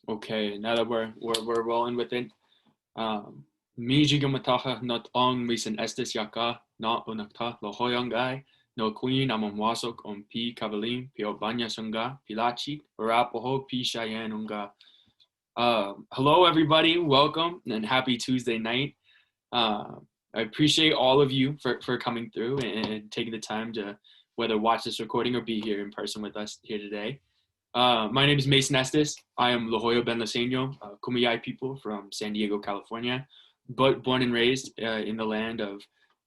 Okay, now that we're rolling with it, mi jigamataha not ong misan estes yaka na unakta lohoyangai no queen amamwasok on pi kavalim pi obanya sunga pilachi arapaho pi shayanunga. Hello everybody, welcome and happy Tuesday night. I appreciate all of you for coming through and taking the time to whether watch this recording or be here in person with us here today. My name is Mason Estes. I am La Jolla Benlaseño, Kumeyaay people from San Diego, California, but born and raised in the land of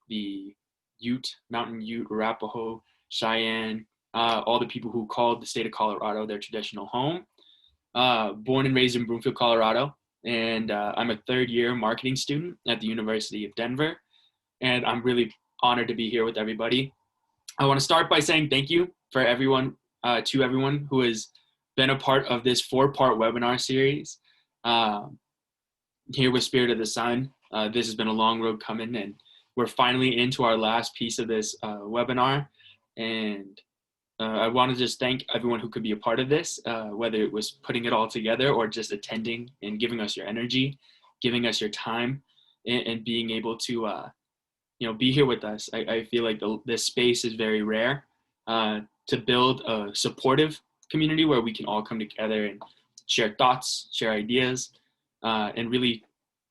the Ute, Mountain Ute, Arapaho, Cheyenne, all the people who called the state of Colorado their traditional home. Born and raised in Broomfield, Colorado, and I'm a third-year marketing student at the University of Denver, and I'm really honored to be here with everybody. I want to start by saying thank you for everyone, to everyone who has been a part of this 4-part webinar series here with Spirit of the Sun. This has been a long road coming, and we're finally into our last piece of this webinar. And I want to just thank everyone who could be a part of this, whether it was putting it all together or just attending and giving us your energy, giving us your time, and being able to be here with us. I feel like this space is very rare to build a supportive community where we can all come together and share thoughts, share ideas, and really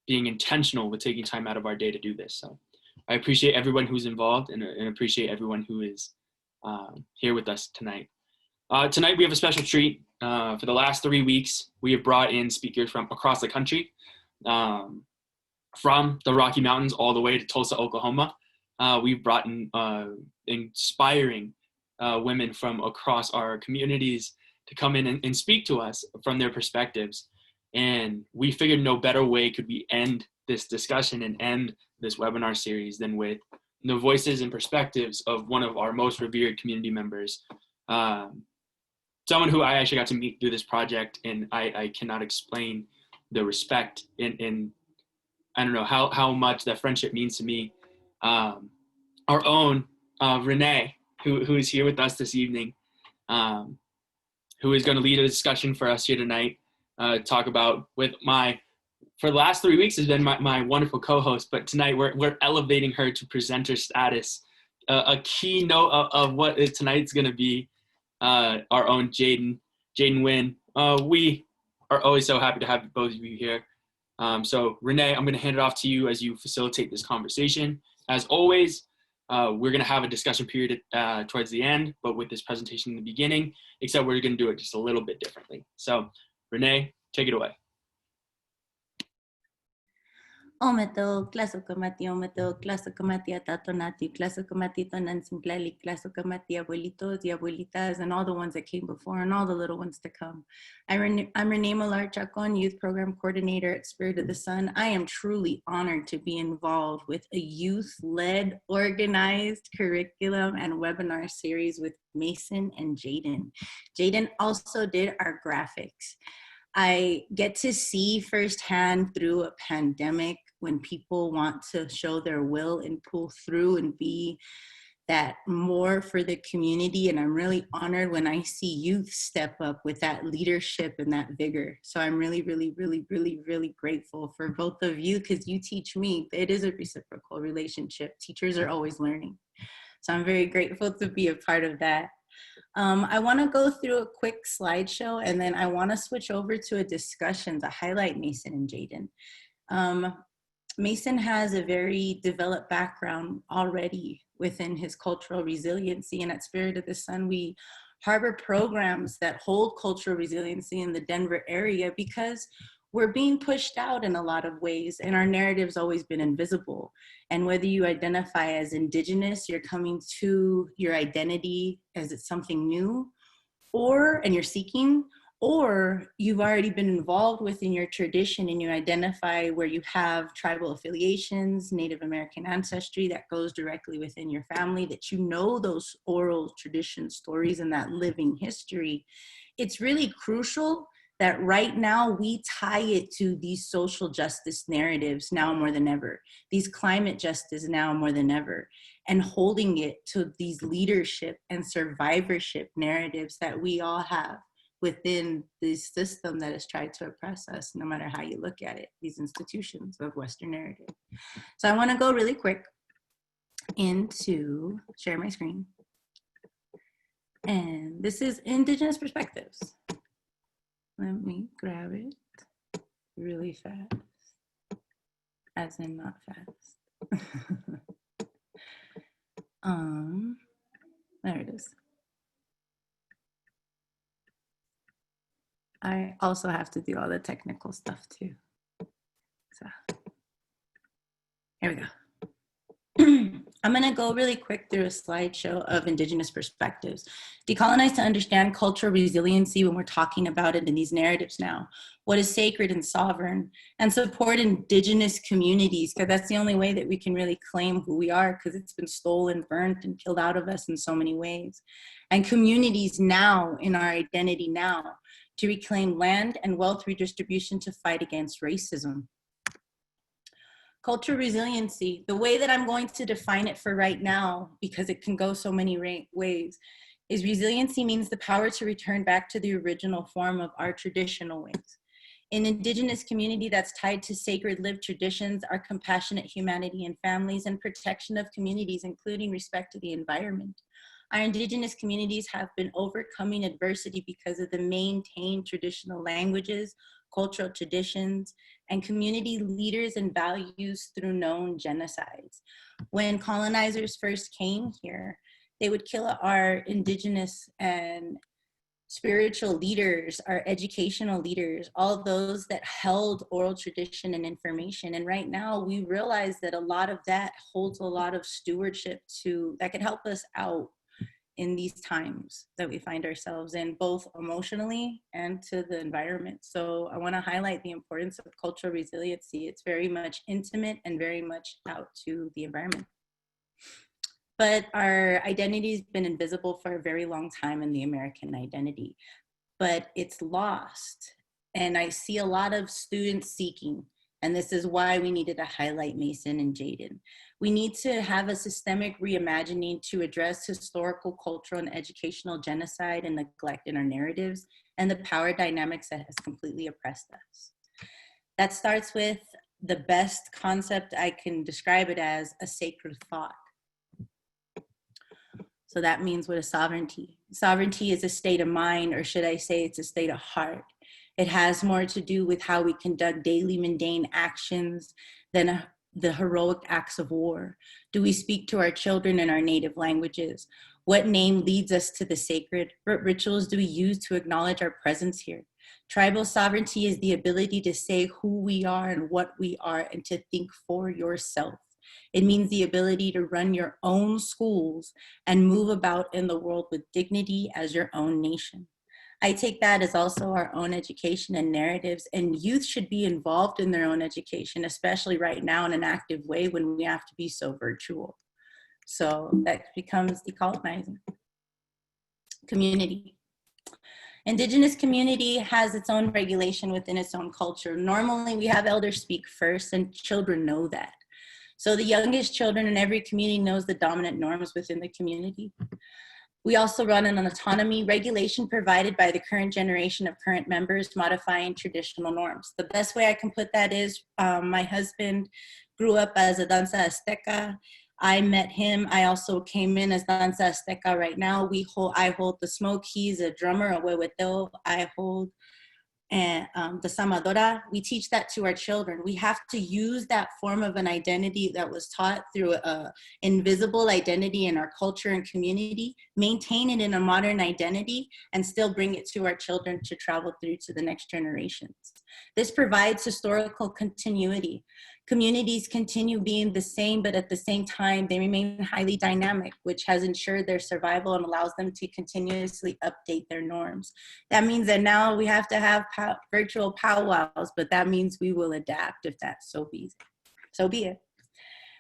being intentional with taking time out of our day to do this. So I appreciate everyone who's involved and appreciate everyone who is here with us tonight. Tonight we have a special treat. For the last 3 weeks, we have brought in speakers from across the country, from the Rocky Mountains all the way to Tulsa, Oklahoma. We've brought in inspiring women from across our communities to come in and speak to us from their perspectives. And we figured no better way could we end this discussion and end this webinar series than with the voices and perspectives of one of our most revered community members, someone who I actually got to meet through this project, and I cannot explain the respect and I don't know how much that friendship means to me. Our own Renee, who is here with us this evening, who is going to lead a discussion for us here tonight, talk about for the last 3 weeks has been my wonderful co-host, but tonight we're elevating her to presenter status. A keynote of what tonight's going to be, our own Jaden Wynn. We are always so happy to have both of you here. So Renee, I'm going to hand it off to you as you facilitate this conversation. As always, we're going to have a discussion period towards the end, but with this presentation in the beginning, except we're going to do it just a little bit differently. So Renee, take it away. Ometo, clasokamati, ometo, clasokamati, atatonati, clasokamati, tonansimplali, clasokamati, abuelitos y abuelitas, and all the ones that came before and all the little ones to come. I'm Renee Millar Chacon, Youth Program Coordinator at Spirit of the Sun. I am truly honored to be involved with a youth-led, organized curriculum and webinar series with Mason and Jaden. Jaden also did our graphics. I get to see firsthand through a pandemic when people want to show their will and pull through and be that more for the community. And I'm really honored when I see youth step up with that leadership and that vigor. So I'm really, really, really, really, really grateful for both of you because you teach me. It is a reciprocal relationship. Teachers are always learning. So I'm very grateful to be a part of that. I want to go through a quick slideshow and then I want to switch over to a discussion to highlight Mason and Jaden. Mason has a very developed background already within his cultural resiliency, and at Spirit of the Sun, we harbor programs that hold cultural resiliency in the Denver area because we're being pushed out in a lot of ways, and our narrative's always been invisible. And whether you identify as Indigenous, you're coming to your identity as it's something new, and you're seeking, or you've already been involved within your tradition and you identify where you have tribal affiliations, Native American ancestry that goes directly within your family, that you know those oral tradition stories and that living history. It's really crucial that right now we tie it to these social justice narratives now more than ever, these climate justice now more than ever, and holding it to these leadership and survivorship narratives that we all have within this system that has tried to oppress us, no matter how you look at it, these institutions of Western narrative. So I want to go really quick into share my screen. And this is Indigenous perspectives. Let me grab it really fast, as in not fast. There it is. I also have to do all the technical stuff too. So here we go. I'm gonna go really quick through a slideshow of Indigenous perspectives. Decolonize to understand cultural resiliency when we're talking about it in these narratives now. What is sacred and sovereign, and support Indigenous communities, because that's the only way that we can really claim who we are, because it's been stolen, burnt, and killed out of us in so many ways. And communities now, in our identity now, to reclaim land and wealth redistribution to fight against racism. Cultural resiliency, the way that I'm going to define it for right now, because it can go so many ways, is resiliency means the power to return back to the original form of our traditional ways. In Indigenous community that's tied to sacred lived traditions, our compassionate humanity and families, and protection of communities, including respect to the environment. Our Indigenous communities have been overcoming adversity because of the maintained traditional languages, cultural traditions, and community leaders and values through known genocides. When colonizers first came here, they would kill our Indigenous and spiritual leaders, our educational leaders, all those that held oral tradition and information. And right now we realize that a lot of that holds a lot of stewardship that could help us out in these times that we find ourselves in, both emotionally and to the environment. So I want to highlight the importance of cultural resiliency. It's very much intimate and very much out to the environment. But our identity has been invisible for a very long time in the American identity, but it's lost. And I see a lot of students seeking, and this is why we needed to highlight Mason and Jaden. We need to have a systemic reimagining to address historical, cultural, and educational genocide and neglect in our narratives and the power dynamics that has completely oppressed us. That starts with the best concept I can describe it as: a sacred thought. So that means what is sovereignty? Sovereignty is a state of mind, or should I say it's a state of heart. It has more to do with how we conduct daily mundane actions than the heroic acts of war. Do we speak to our children in our native languages? What name leads us to the sacred? What rituals do we use to acknowledge our presence here? Tribal sovereignty is the ability to say who we are and what we are, and to think for yourself. It means the ability to run your own schools and move about in the world with dignity as your own nation. I take that as also our own education and narratives, and youth should be involved in their own education, especially right now in an active way when we have to be so virtual. So that becomes decolonizing. Community. Indigenous community has its own regulation within its own culture. Normally we have elders speak first, and children know that. So the youngest children in every community knows the dominant norms within the community. We also run an autonomy regulation provided by the current generation of current members, modifying traditional norms. The best way I can put that is my husband grew up as a danza azteca. I met him. I also came in as danza azteca. Right now, I hold the smoke. He's a drummer, a huehueteo. I hold and the samadora. We teach that to our children. We have to use that form of an identity that was taught through an invisible identity in our culture and community, maintain it in a modern identity, and still bring it to our children to travel through to the next generations. This provides historical continuity. Communities continue being the same, but at the same time, they remain highly dynamic, which has ensured their survival and allows them to continuously update their norms. That means that now we have to have virtual powwows, but that means we will adapt if that's so be it.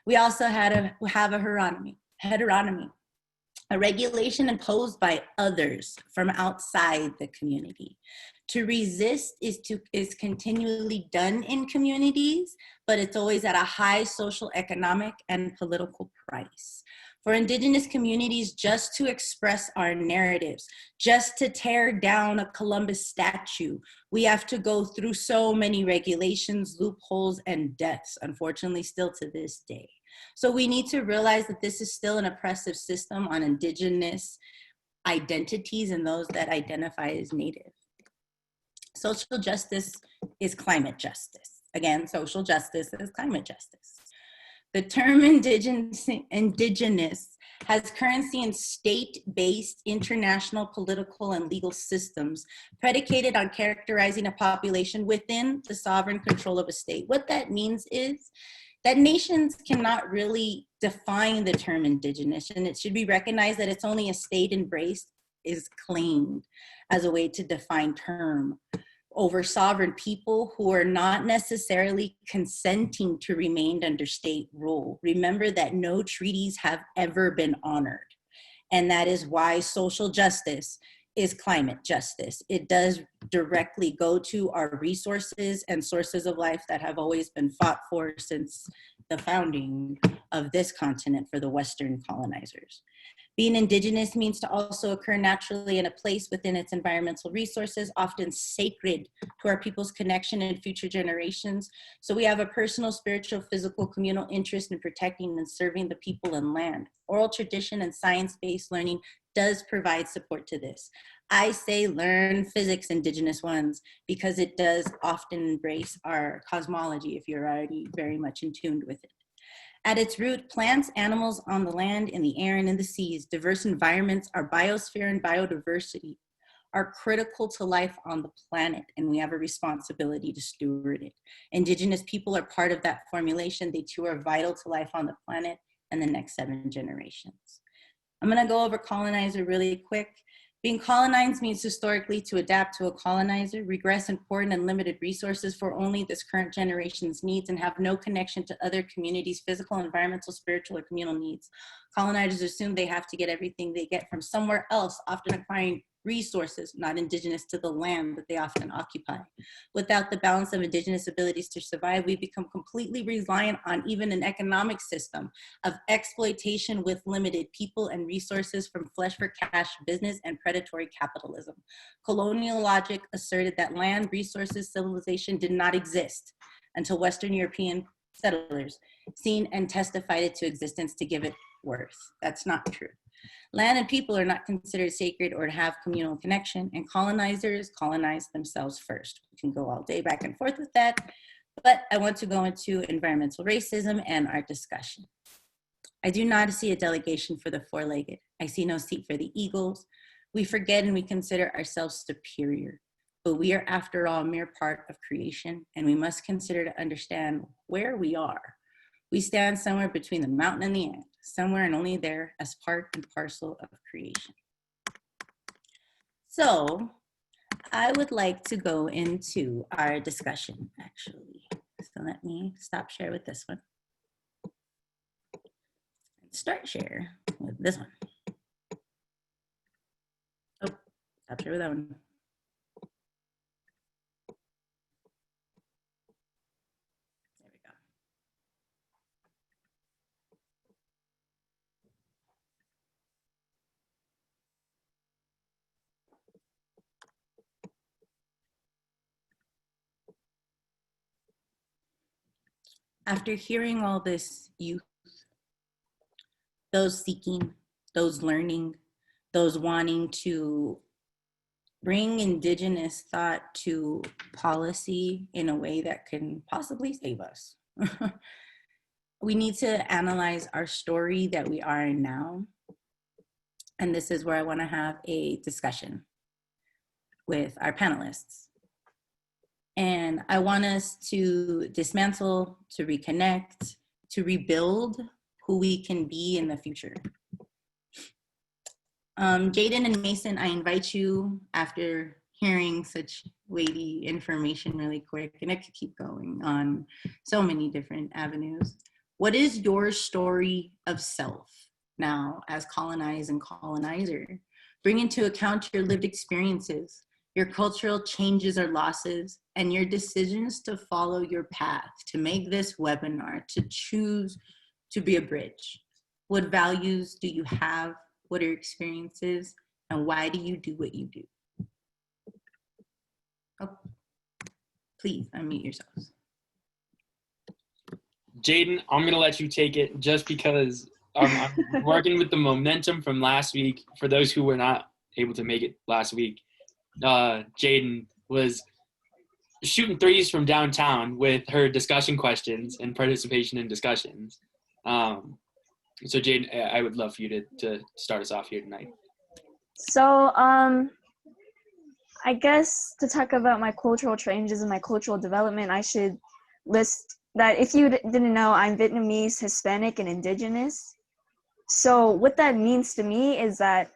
We also have a heteronomy, a regulation imposed by others from outside the community. To resist is continually done in communities, but it's always at a high social, economic, and political price. For Indigenous communities, just to express our narratives, just to tear down a Columbus statue, we have to go through so many regulations, loopholes, and deaths, unfortunately, still to this day. So we need to realize that this is still an oppressive system on Indigenous identities and those that identify as Native. Social justice is climate justice. Again, social justice is climate justice. The term indigenous has currency in state-based international political and legal systems predicated on characterizing a population within the sovereign control of a state. What that means is that nations cannot really define the term indigenous, and it should be recognized that it's only a state embraced is claimed as a way to define term over sovereign people who are not necessarily consenting to remain under state rule. Remember that no treaties have ever been honored. And that is why social justice is climate justice. It does directly go to our resources and sources of life that have always been fought for since the founding of this continent for the Western colonizers. Being indigenous means to also occur naturally in a place within its environmental resources, often sacred to our people's connection and future generations. So we have a personal, spiritual, physical, communal interest in protecting and serving the people and land. Oral tradition and science-based learning does provide support to this. I say learn physics, Indigenous ones, because it does often embrace our cosmology if you're already very much in tune with it. At its root, plants, animals on the land, in the air, and in the seas, diverse environments, our biosphere and biodiversity are critical to life on the planet, and we have a responsibility to steward it. Indigenous people are part of that formulation. They too are vital to life on the planet and the next 7 generations. I'm gonna go over colonizer really quick. Being colonized means historically to adapt to a colonizer, regress important and limited resources for only this current generation's needs, and have no connection to other communities' physical, environmental, spiritual, or communal needs. Colonizers assume they have to get everything they get from somewhere else, often acquiring resources not indigenous to the land that they often occupy. Without the balance of indigenous abilities to survive, we become completely reliant on even an economic system of exploitation with limited people and resources from flesh for cash business and predatory capitalism. Colonial logic asserted that land, resources, civilization did not exist until Western European settlers seen and testified it to existence to give it worth. That's not true. Land and people are not considered sacred or to have communal connection, and colonizers colonize themselves first. We can go all day back and forth with that, but I want to go into environmental racism and our discussion. I do not see a delegation for the four-legged. I see no seat for the eagles. We forget and we consider ourselves superior, but we are, after all, a mere part of creation, and we must consider to understand where we are. We stand somewhere between the mountain and the ant, somewhere and only there as part and parcel of creation. So I would like to go into our discussion, actually. So let me stop share with this one. Start share with this one. Oh, stop share with that one. There we go. After hearing all this youth, those seeking, those learning, those wanting to bring indigenous thought to policy in a way that can possibly save us. We need to analyze our story that we are in now. And this is where I want to have a discussion with our panelists. And I want us to dismantle, to reconnect, to rebuild who we can be in the future. Jaden and Mason, I invite you, after hearing such weighty information really quick, and it could keep going on so many different avenues. What is your story of self now as colonized and colonizer? Bring into account your lived experiences, your cultural changes or losses, and your decisions to follow your path, to make this webinar, to choose to be a bridge. What values do you have? What are your experiences? And why do you do what you do? Oh, please unmute yourselves. Jaden, I'm going to let you take it just because I'm working with the momentum from last week. For those who were not able to make it last week, Jaden was shooting threes from downtown with her discussion questions and participation in discussions. So Jaden, I would love for you to start us off here tonight. So, I guess to talk about my cultural changes and my cultural development, I should list that if you didn't know, I'm Vietnamese, Hispanic, and Indigenous. So what that means to me is that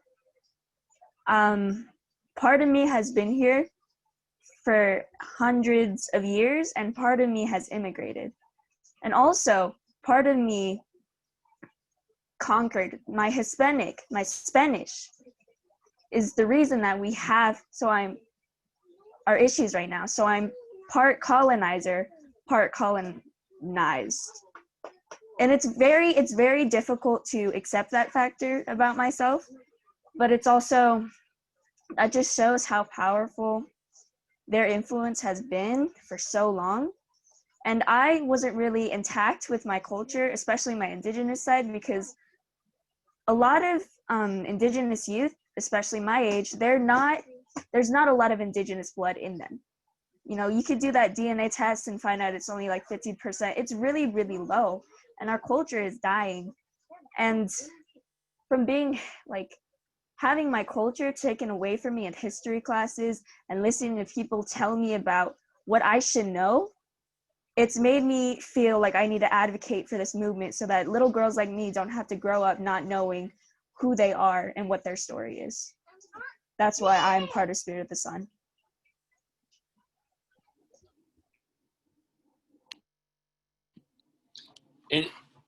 part of me has been here for hundreds of years, and part of me has immigrated. And also, part of me conquered my Hispanic, my Spanish, is the reason that we have our issues right now. So I'm part colonizer, part colonized. And it's very difficult to accept that factor about myself, but it's also, that just shows how powerful their influence has been for so long. And I wasn't really intact with my culture, especially my Indigenous side, because a lot of Indigenous youth, especially my age, there's not a lot of Indigenous blood in them. You know, you could do that DNA test and find out it's only like 50%. It's really, really low. And our culture is dying. And from being like, having my culture taken away from me in history classes and listening to people tell me about what I should know, it's made me feel like I need to advocate for this movement so that little girls like me don't have to grow up not knowing who they are and what their story is. That's why I'm part of Spirit of the Sun.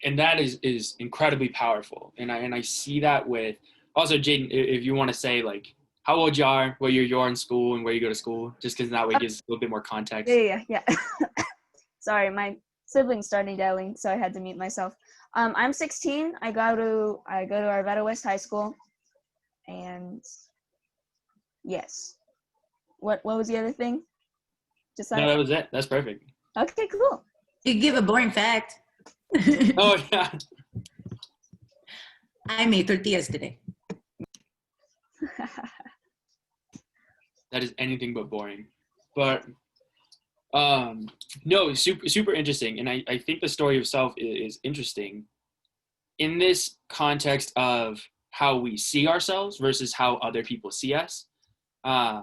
And that is incredibly powerful. And I see that with, also Jaden, if you want to say like how old you are, where you're in school and where you go to school, just because that way gives a little bit more context. Yeah. Sorry, my siblings started yelling, so I had to mute myself. I'm 16. I go to Arvada West High School, and yes. What was the other thing? Just No, that was it. That's perfect. Okay, cool. You give a boring fact. Oh yeah. I made tortillas today. That is anything but boring. But no, super interesting. And I think the story itself is interesting in this context of how we see ourselves versus how other people see us. I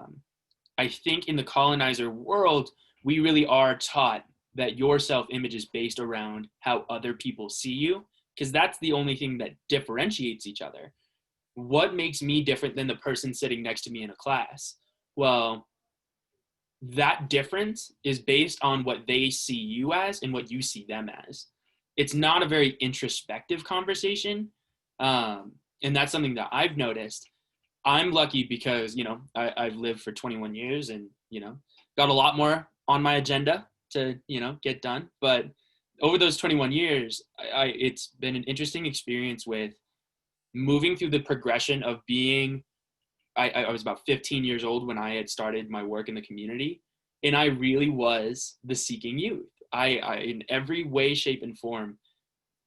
think in the colonizer world, we really are taught that your self-image is based around how other people see you, because that's the only thing that differentiates each other. What makes me different than the person sitting next to me in a class? Well, that difference is based on what they see you as and what you see them as. It's not a very introspective conversation. And that's something that I've noticed. I'm lucky because, I've lived for 21 years and, got a lot more on my agenda to, get done. But over those 21 years, it's been an interesting experience with moving through the progression of being, I was about 15 years old when I had started my work in the community. And I really was the seeking youth. I in every way, shape, and form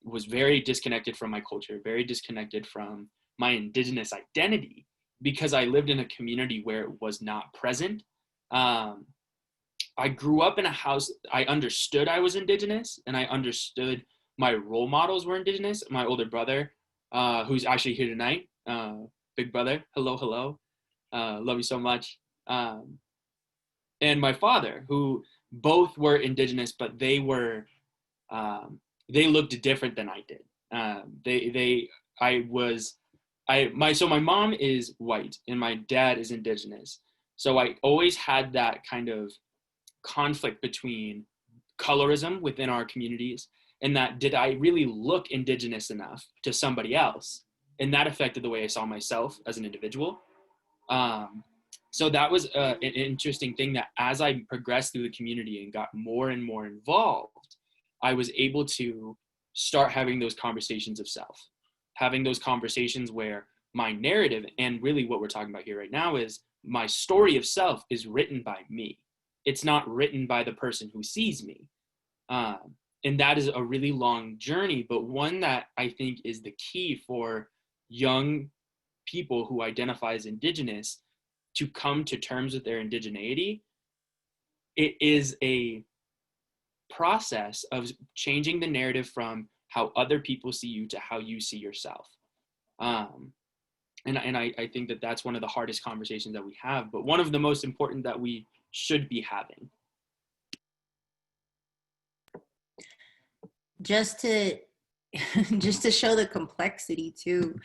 was very disconnected from my culture, very disconnected from my Indigenous identity, because I lived in a community where it was not present. I grew up in a house, I understood I was Indigenous, and I understood my role models were Indigenous. My older brother, who's actually here tonight, big brother, hello, love you so much. And my father, who both were Indigenous, but they looked different than I did. So my mom is white and my dad is Indigenous. So I always had that kind of conflict between colorism within our communities and that did I really look Indigenous enough to somebody else? And that affected the way I saw myself as an individual. So that was an interesting thing that as I progressed through the community and got more and more involved, I was able to start having those conversations of self. having those conversations where my narrative, and really what we're talking about here right now, is my story of self is written by me. It's not written by the person who sees me. And that is a really long journey, but one that I think is the key for young people who identify as Indigenous to come to terms with their indigeneity. It is a process of changing the narrative from how other people see you to how you see yourself. And I think that that's one of the hardest conversations that we have, but one of the most important that we should be having. Just to show the complexity too,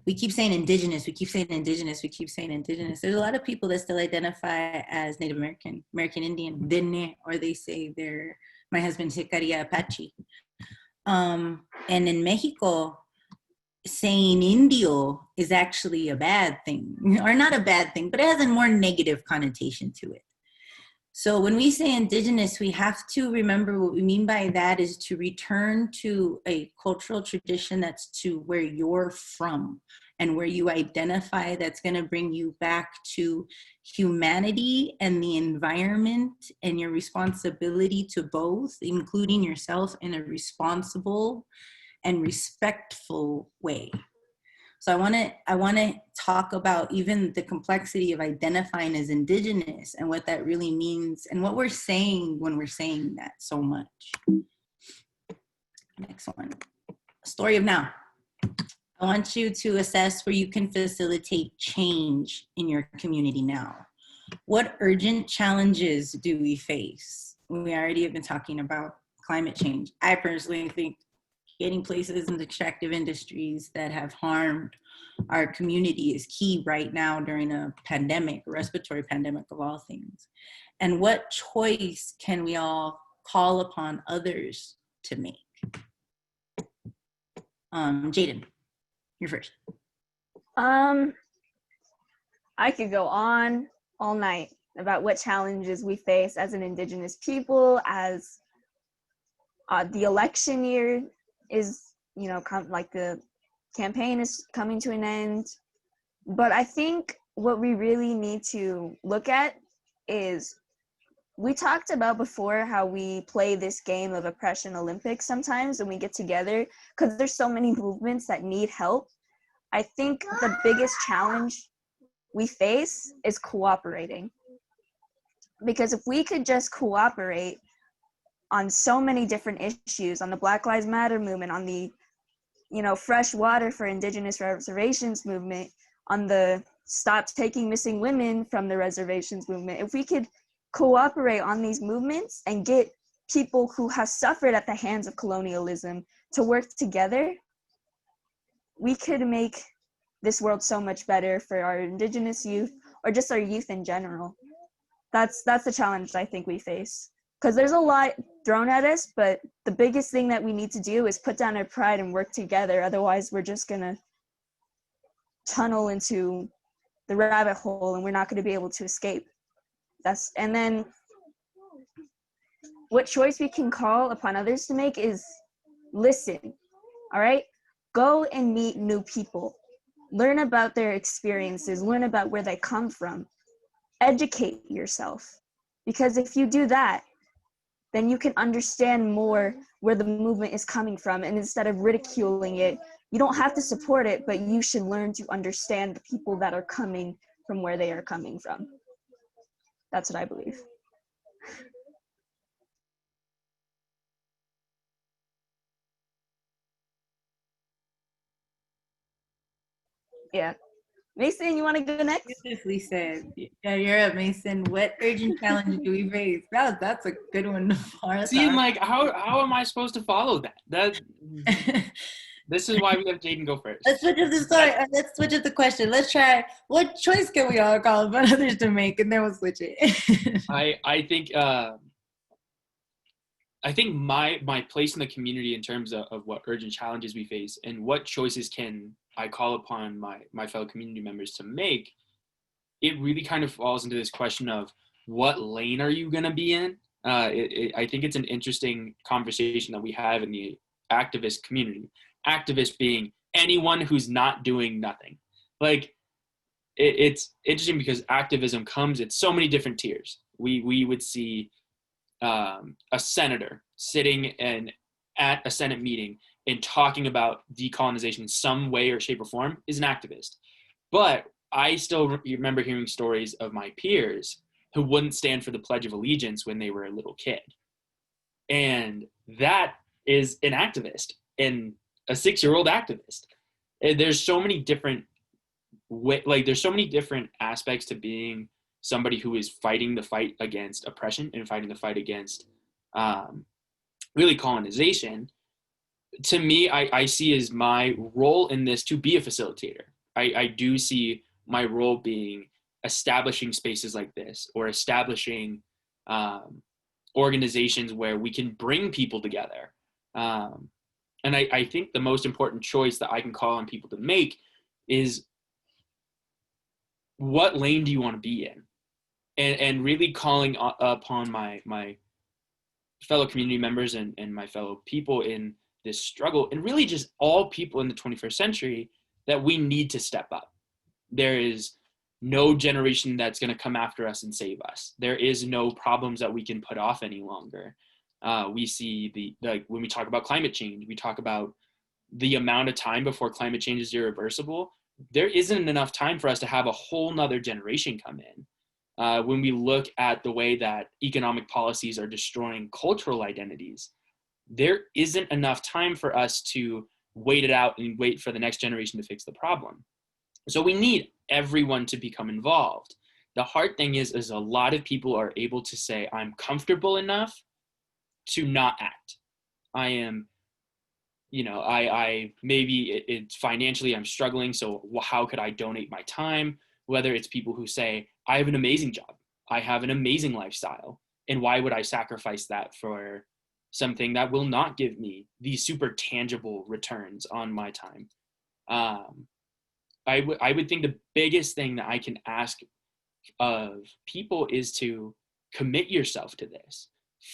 we keep saying Indigenous, we keep saying Indigenous, we keep saying Indigenous. There's a lot of people that still identify as Native American, American Indian, Dene, or they say they're, my husband's Jicaria Apache. And in Mexico, saying Indio is actually a bad thing, or not a bad thing, but it has a more negative connotation to it. So when we say Indigenous, we have to remember what we mean by that is to return to a cultural tradition that's to where you're from and where you identify, that's going to bring you back to humanity and the environment and your responsibility to both, including yourself in a responsible and respectful way. So I want to talk about even the complexity of identifying as Indigenous and what that really means and what we're saying when we're saying that so much. Next one, story of now. I want you to assess where you can facilitate change in your community now. What urgent challenges do we face? We already have been talking about climate change. I personally think getting places in extractive industries that have harmed our community is key right now during a pandemic, a respiratory pandemic of all things. And what choice can we all call upon others to make? Jaden, you're first. I could go on all night about what challenges we face as an Indigenous people, as the election year is, you know, like the campaign is coming to an end. But I think what we really need to look at is, we talked about before how we play this game of Oppression Olympics sometimes when we get together, because there's so many movements that need help. I think the biggest challenge we face is cooperating. Because if we could just cooperate on so many different issues, on the Black Lives Matter movement, on the, you know, fresh water for Indigenous reservations movement, on the stop taking missing women from the reservations movement, if we could cooperate on these movements and get people who have suffered at the hands of colonialism to work together, we could make this world so much better for our Indigenous youth, or just our youth in general. That's the challenge I think we face. Because there's a lot thrown at us, but the biggest thing that we need to do is put down our pride and work together. Otherwise, we're just going to tunnel into the rabbit hole and we're not going to be able to escape. And then what choice we can call upon others to make is listen, all right? Go and meet new people. Learn about their experiences. Learn about where they come from. Educate yourself. Because if you do that, then you can understand more where the movement is coming from. And instead of ridiculing it, you don't have to support it, but you should learn to understand the people that are coming from where they are coming from. That's what I believe. Yeah. Mason, you want to go next? Beautifully said. Yeah, you're up, Mason. What urgent challenge do we face? That's a good one for us. See, like, how am I supposed to follow that? This is why we have Jaden go first. Let's switch up the story. Let's switch up the question. Let's try, what choice can we all call upon others to make? And then we'll switch it. I think my place in the community in terms of what urgent challenges we face and what choices can I call upon my fellow community members to make, it really kind of falls into this question of what lane are you going to be in? I think it's an interesting conversation that we have in the activist community. Activist being anyone who's not doing nothing. Like, it's interesting because activism comes in so many different tiers. We would see a senator sitting at a Senate meeting and talking about decolonization in some way or shape or form is an activist. But I still remember hearing stories of my peers who wouldn't stand for the Pledge of Allegiance when they were a little kid. And that is an activist, and a 6-year-old activist. And there's so many different there's so many different aspects to being somebody who is fighting the fight against oppression and fighting the fight against really colonization. To me, I see as my role in this to be a facilitator. I do see my role being establishing spaces like this, or establishing organizations where we can bring people together. And I think the most important choice that I can call on people to make is, what lane do you want to be in? And really calling upon my fellow community members and my fellow people in this struggle, and really just all people in the 21st century, that we need to step up. There is no generation that's going to come after us and save us. There is no problems that we can put off any longer. We see when we talk about climate change, we talk about the amount of time before climate change is irreversible. There isn't enough time for us to have a whole nother generation come in. When we look at the way that economic policies are destroying cultural identities, there isn't enough time for us to wait it out and wait for the next generation to fix the problem. So we need everyone to become involved. The hard thing is a lot of people are able to say, I'm comfortable enough to not act. I am, I maybe it's financially I'm struggling, so how could I donate my time? Whether it's people who say, I have an amazing job, I have an amazing lifestyle, and why would I sacrifice that for something that will not give me these super tangible returns on my time? I would think the biggest thing that I can ask of people is to commit yourself to this.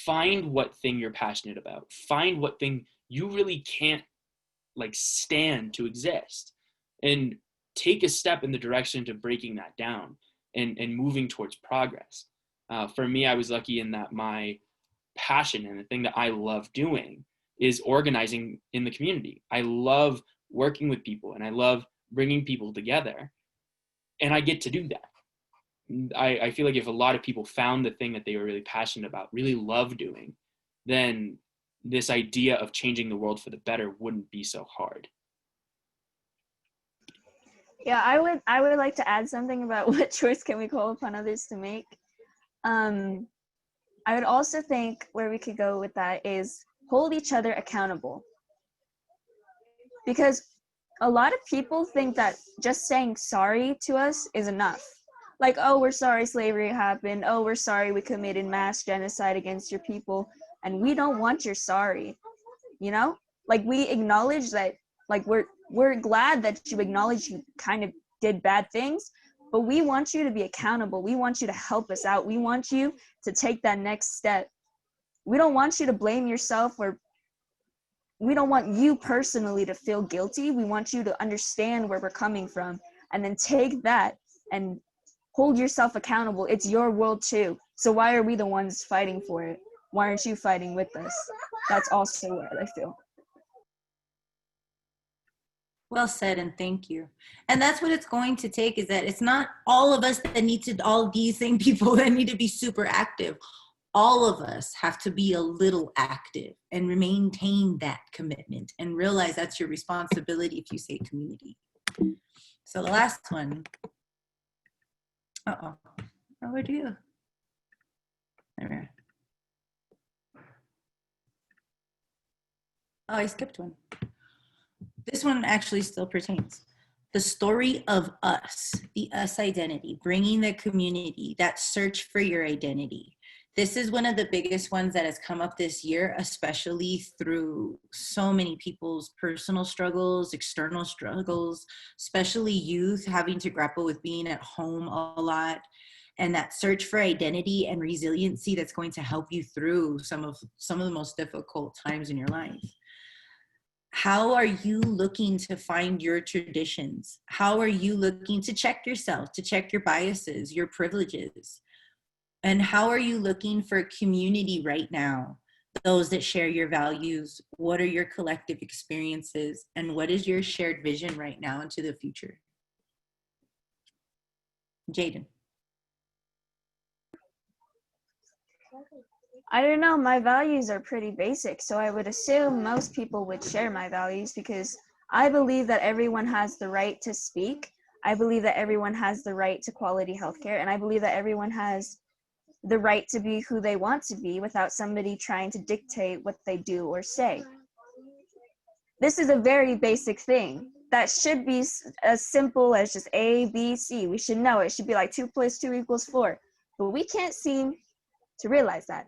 Find what thing you're passionate about. Find what thing you really can't stand to exist, and take a step in the direction to breaking that down and moving towards progress. For me, I was lucky in that my passion and the thing that I love doing is organizing in the community. I love working with people, and I love bringing people together, and I get to do that. I feel like if a lot of people found the thing that they were really passionate about, really love doing, then this idea of changing the world for the better wouldn't be so hard. Yeah, I would like to add something about what choice can we call upon others to make. I would also think where we could go with that is hold each other accountable. Because a lot of people think that just saying sorry to us is enough. Like, oh, we're sorry slavery happened. Oh, we're sorry we committed mass genocide against your people. And we don't want your sorry, we acknowledge that, we're glad that you acknowledge you kind of did bad things, but we want you to be accountable. We want you to help us out. We want you to take that next step. We don't want you to blame yourself, or we don't want you personally to feel guilty. We want you to understand where we're coming from, and then take that and hold yourself accountable. It's your world too. So why are we the ones fighting for it? Why aren't you fighting with us? That's also what I feel. Well said, and thank you. And that's what it's going to take, is that it's not all of us that need to, all these same people that need to be super active. All of us have to be a little active and maintain that commitment and realize that's your responsibility if you say community. So the last one. Oh, where'd you go? There. Oh, I skipped one. This one actually still pertains. The story of us, the us identity, bringing the community, that search for your identity. This is one of the biggest ones that has come up this year, especially through so many people's personal struggles, external struggles, especially youth having to grapple with being at home a lot, and that search for identity and resiliency that's going to help you through some of the most difficult times in your life. How are you looking to find your traditions? How are you looking to check yourself, to check your biases, your privileges? And how are you looking for community right now? Those that share your values, what are your collective experiences, and what is your shared vision right now into the future? Jaden. I don't know, my values are pretty basic, so I would assume most people would share my values because I believe that everyone has the right to speak. I believe that everyone has the right to quality healthcare, and I believe that everyone has the right to be who they want to be without somebody trying to dictate what they do or say. This is a very basic thing that should be as simple as just A, B, C. We should know it should be like 2 + 2 = 4, but we can't seem to realize that.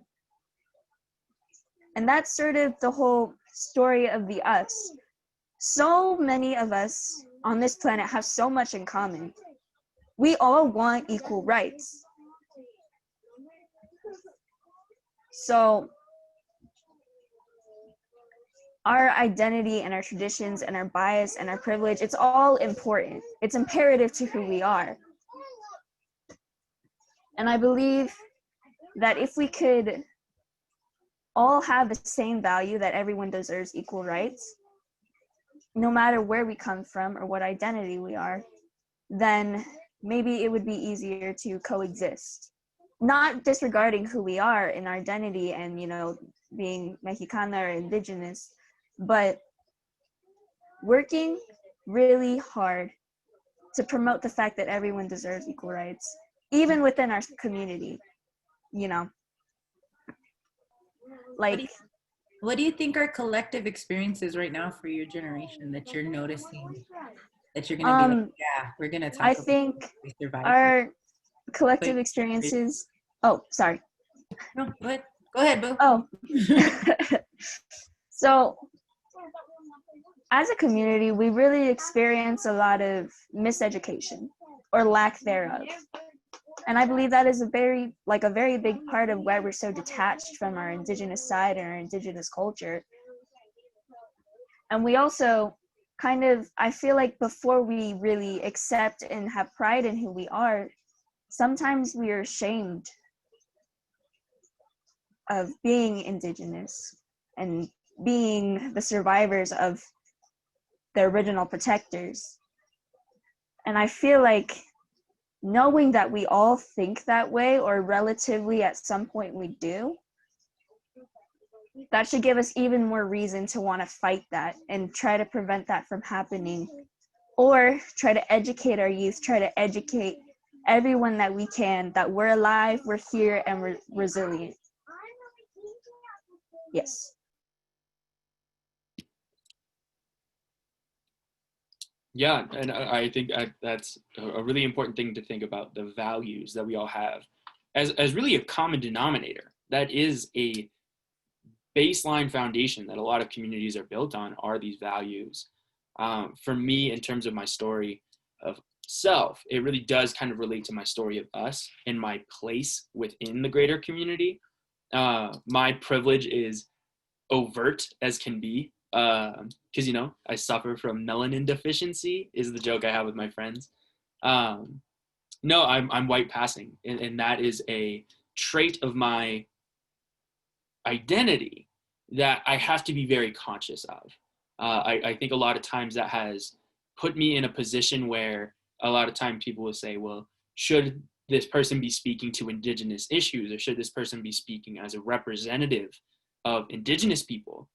And that's sort of the whole story of the us. So many of us on this planet have so much in common. We all want equal rights. So our identity and our traditions and our bias and our privilege, it's all important. It's imperative to who we are. And I believe that if we could all have the same value, that everyone deserves equal rights, no matter where we come from or what identity we are, then maybe it would be easier to coexist. Not disregarding who we are in our identity and, you know, being Mexicana or Indigenous, but working really hard to promote the fact that everyone deserves equal rights, even within our community, you know. Like, what do you think are collective experiences right now for your generation that you're noticing, that you're gonna be like, yeah, we're gonna talk I about think survival. our collective experiences, oh, sorry. No, go ahead, Boo. Oh. So as a community, we really experience a lot of miseducation or lack thereof. And I believe that is a very big part of why we're so detached from our Indigenous side and our Indigenous culture. And we also kind of, I feel like before we really accept and have pride in who we are, sometimes we are ashamed of being Indigenous and being the survivors of the original protectors. And I feel like knowing that we all think that way, or relatively at some point we do, that should give us even more reason to want to fight that and try to prevent that from happening, or try to educate our youth, try to educate everyone that we can, that we're alive, we're here, and we're resilient. Yes. Yeah, and I think that's a really important thing to think about, the values that we all have as really a common denominator. That is a baseline foundation that a lot of communities are built on, are these values. For me, in terms of my story of self, it really does kind of relate to my story of us and my place within the greater community. My privilege is overt as can be, because, you know, I suffer from melanin deficiency is the joke I have with my friends. No, I'm white passing, and that is a trait of my identity that I have to be very conscious of. I think a lot of times that has put me in a position where a lot of time people will say, well, should this person be speaking to Indigenous issues, or should this person be speaking as a representative of Indigenous people?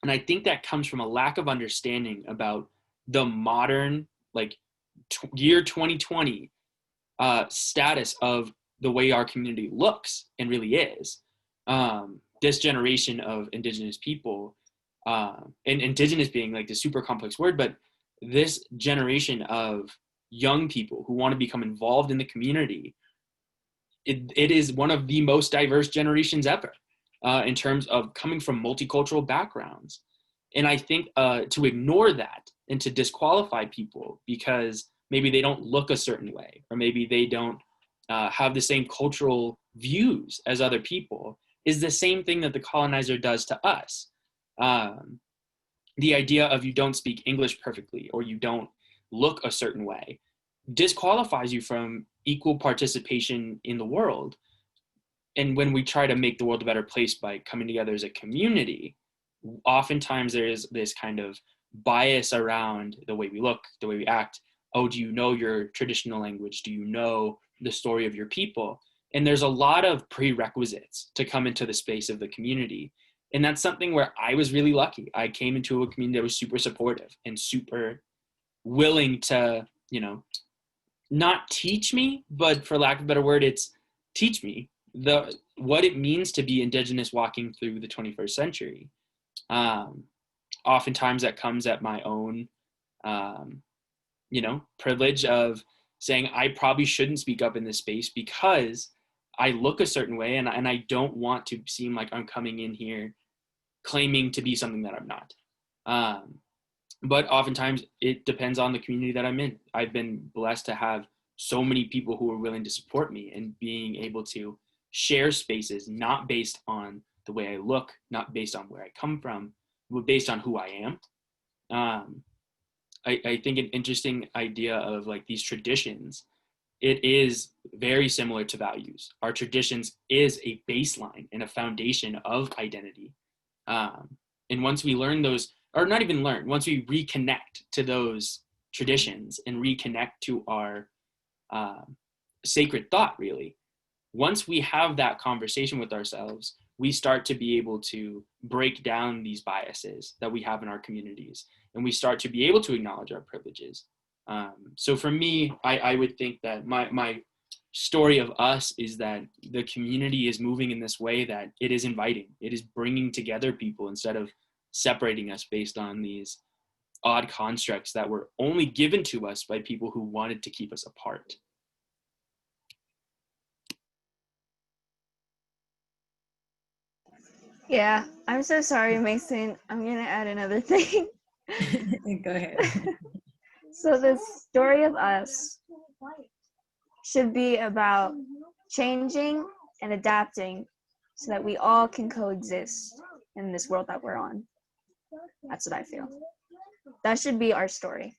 And I think that comes from a lack of understanding about the modern, like, year 2020 status of the way our community looks and really is. This generation of Indigenous people, and Indigenous being like the super complex word, but this generation of young people who want to become involved in the community, it is one of the most diverse generations ever. In terms of coming from multicultural backgrounds. And I think to ignore that and to disqualify people because maybe they don't look a certain way, or maybe they don't have the same cultural views as other people, is the same thing that the colonizer does to us. the idea of you don't speak English perfectly or you don't look a certain way disqualifies you from equal participation in the world. And when we try to make the world a better place by coming together as a community, oftentimes there is this kind of bias around the way we look, the way we act. Oh, do you know your traditional language? Do you know the story of your people? And there's a lot of prerequisites to come into the space of the community. And that's something where I was really lucky. I came into a community that was super supportive and super willing to, not teach me, but for lack of a better word, it's teach me what it means to be Indigenous walking through the 21st century. Oftentimes that comes at my own, privilege of saying I probably shouldn't speak up in this space because I look a certain way and I don't want to seem like I'm coming in here claiming to be something that I'm not. But oftentimes it depends on the community that I'm in. I've been blessed to have so many people who are willing to support me and being able to share spaces, not based on the way I look, not based on where I come from, but based on who I am. I think an interesting idea of like these traditions, it is very similar to values. Our traditions is a baseline and a foundation of identity. And once we learn those, or not even learn, once we reconnect to those traditions and reconnect to our sacred thought, really, once we have that conversation with ourselves, we start to be able to break down these biases that we have in our communities, and we start to be able to acknowledge our privileges. So for me, I would think that my story of us is that the community is moving in this way that it is inviting. It is bringing together people instead of separating us based on these odd constructs that were only given to us by people who wanted to keep us apart. Yeah, I'm so sorry, Mason. I'm gonna add another thing. Go ahead. So the story of us should be about changing and adapting so that we all can coexist in this world that we're on. That's what I feel. That should be our story.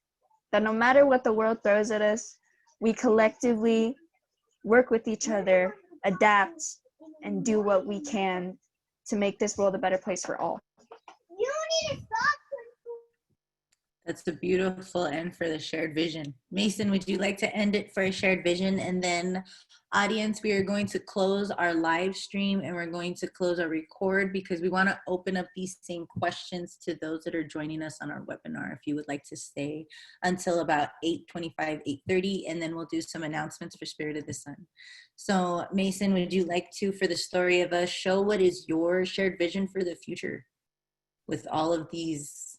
That no matter what the world throws at us, we collectively work with each other, adapt, and do what we can to make this world a better place for all. That's a beautiful end for the shared vision. Mason, would you like to end it for a shared vision? And then audience, we are going to close our live stream and we're going to close our record because we want to open up these same questions to those that are joining us on our webinar. If you would like to stay until about 8:25, 8:30, and then we'll do some announcements for Spirit of the Sun. So Mason, would you like to, for the story of us, show what is your shared vision for the future with all of these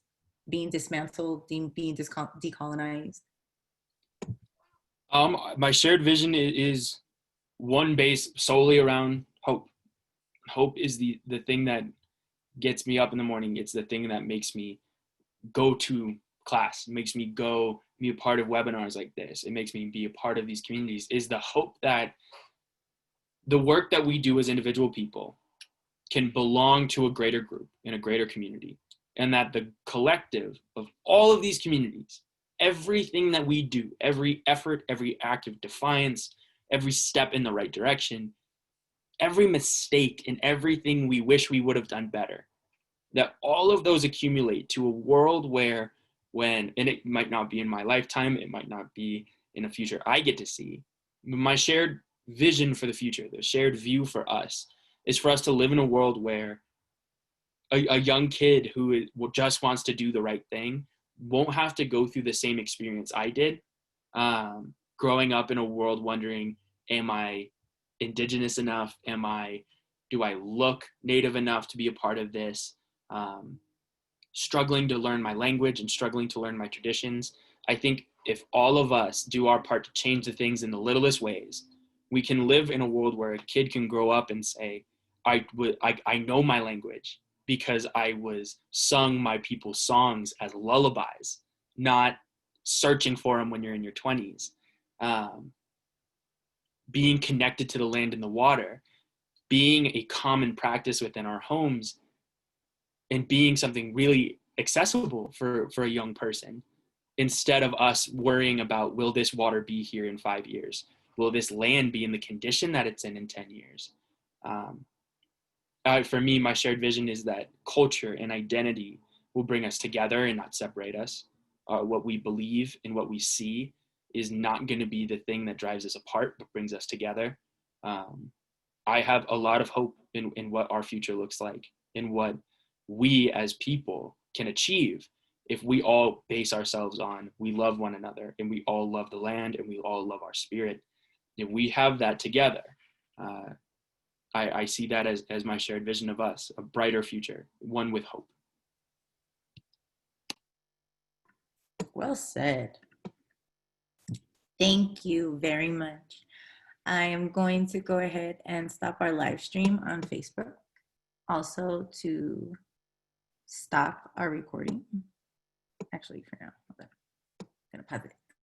being dismantled, being decolonized? My shared vision is one based solely around hope. Hope is the thing that gets me up in the morning. It's the thing that makes me go to class, makes me go be a part of webinars like this. It makes me be a part of these communities, is the hope that the work that we do as individual people can belong to a greater group in a greater community. And that the collective of all of these communities, everything that we do, every effort, every act of defiance, every step in the right direction, every mistake and everything we wish we would have done better, that all of those accumulate to a world where and it might not be in my lifetime, it might not be in a future I get to see, my shared vision for the future, the shared view for us, is for us to live in a world where a young kid who just wants to do the right thing won't have to go through the same experience I did, growing up in a world wondering, am I Indigenous enough? Do I look Native enough to be a part of this? Struggling to learn my language and struggling to learn my traditions. I think if all of us do our part to change the things in the littlest ways, we can live in a world where a kid can grow up and say, I know my language because I was sung my people's songs as lullabies, not searching for them when you're in your 20s. Being connected to the land and the water, being a common practice within our homes, and being something really accessible for a young person, instead of us worrying about, will this water be here in 5 years? Will this land be in the condition that it's in 10 years? For me, my shared vision is that culture and identity will bring us together and not separate us. What we believe and what we see is not going to be the thing that drives us apart, but brings us together. I have a lot of hope in what our future looks like, and what we as people can achieve if we all base ourselves on, we love one another, and we all love the land, and we all love our spirit. If we have that together, I see that as my shared vision of us, a brighter future, one with hope. Well said. Thank you very much. I am going to go ahead and stop our live stream on Facebook. Also to stop our recording. Actually, for now, hold on. I'm gonna pause it.